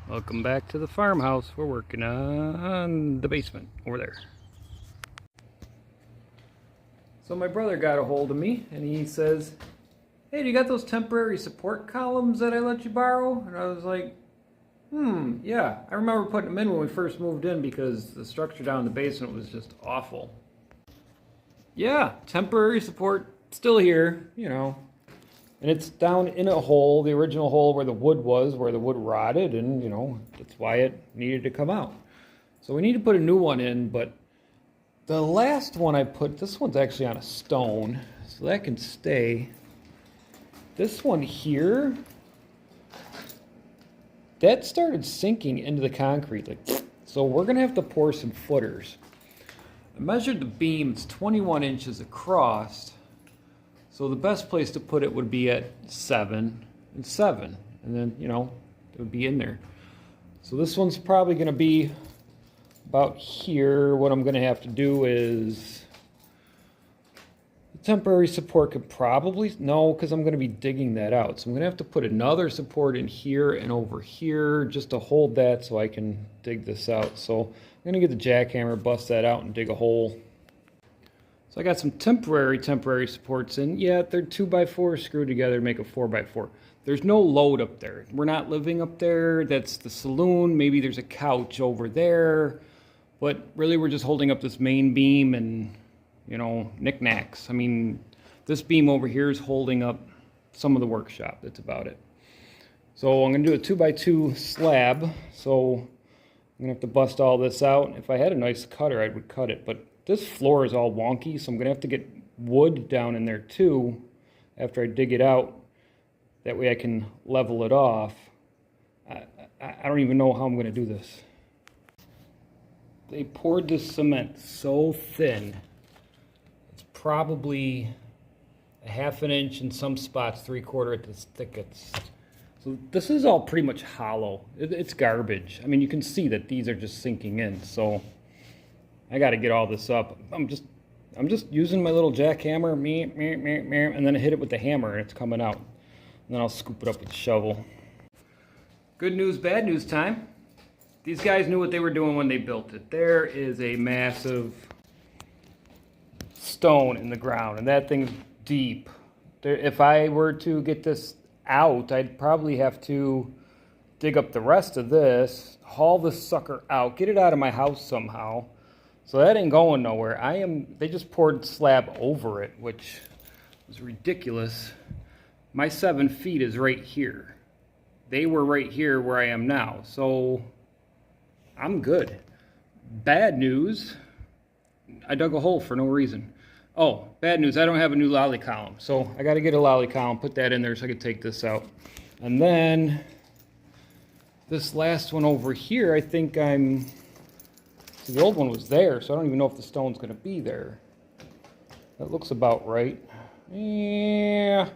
Welcome back to the farmhouse. We're working on the basement over there. So my brother got a hold of me and he says, "Hey, do you got those temporary support columns that I let you borrow?" And I was like, yeah. I remember putting them in when we first moved in because the structure down in the basement was just awful. Yeah, temporary support, still here, you know. And it's down in a hole, the original hole where the wood was, where the wood rotted, and, you know, that's why it needed to come out. So we need to put a new one in, but the last one I put, this one's actually on a stone, so that can stay. This one here, that started sinking into the concrete, like, so we're gonna have to pour some footers. I measured the beam, it's 21 inches across. So the best place to put it would be at 7 and 7. And then, you know, it would be in there. So this one's probably going to be about here. What I'm going to have to do is, the temporary support could probably, no, because I'm going to be digging that out. So I'm going to have to put another support in here and over here just to hold that so I can dig this out. So I'm going to get the jackhammer, bust that out, and dig a hole. So I got some temporary supports in. Yeah, they're 2x4 screwed together to make a 4x4. There's no load up there. We're not living up there. That's the saloon. Maybe there's a couch over there. But really we're just holding up this main beam and, you know, knickknacks. I mean, this beam over here is holding up some of the workshop. That's about it. So I'm going to do a 2x2 slab. So I'm going to have to bust all this out. If I had a nice cutter, I would cut it. But this floor is all wonky, so I'm going to have to get wood down in there too after I dig it out. That way I can level it off. I don't even know how I'm going to do this. They poured this cement so thin. It's probably a ½ an inch in some spots, 3/4 at its thickest. So this is all pretty much hollow. It's garbage. I mean, you can see that these are just sinking in, so I got to get all this up. I'm just using my little jackhammer, and then I hit it with the hammer and it's coming out. And then I'll scoop it up with the shovel. Good news, bad news time. These guys knew what they were doing when they built it. There is a massive stone in the ground, and that thing's deep. If I were to get this out, I'd probably have to dig up the rest of this, haul this sucker out, get it out of my house somehow. So that ain't going nowhere. They just poured slab over it, which was ridiculous. My 7 feet is right here. They were right here where I am now, so I'm good. Bad news, I dug a hole for no reason. Oh, bad news, I don't have a new lolly column. So I gotta get a lolly column, put that in there so I can take this out. And then this last one over here, I think the old one was there, so I don't even know if the stone's going to be there. That looks about right. Yeah.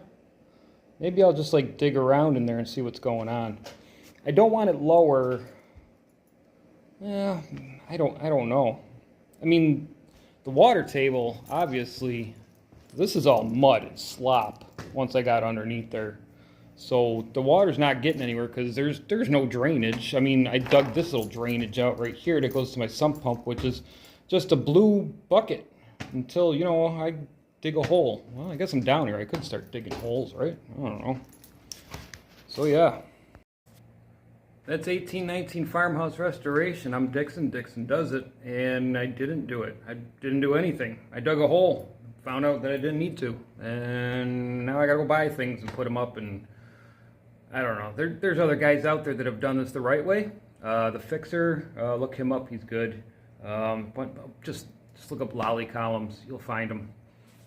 Maybe I'll just like dig around in there and see what's going on. I don't want it lower. Yeah, I don't know. I mean, the water table, obviously, this is all mud and slop once I got underneath there. So the water's not getting anywhere because there's no drainage. I mean, I dug this little drainage out right here that goes to my sump pump, which is just a blue bucket until, you know, I dig a hole. Well, I guess I'm down here. I could start digging holes, right? I don't know. So yeah. That's 1819 farmhouse restoration. I'm Dixon. Dixon does it. And I didn't do it. I didn't do anything. I dug a hole. Found out that I didn't need to. And now I gotta go buy things and put them up, and I don't know. There's other guys out there that have done this the right way. The Fixer, look him up. He's good. Just look up lolly columns. You'll find them.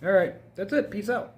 All right. That's it. Peace out.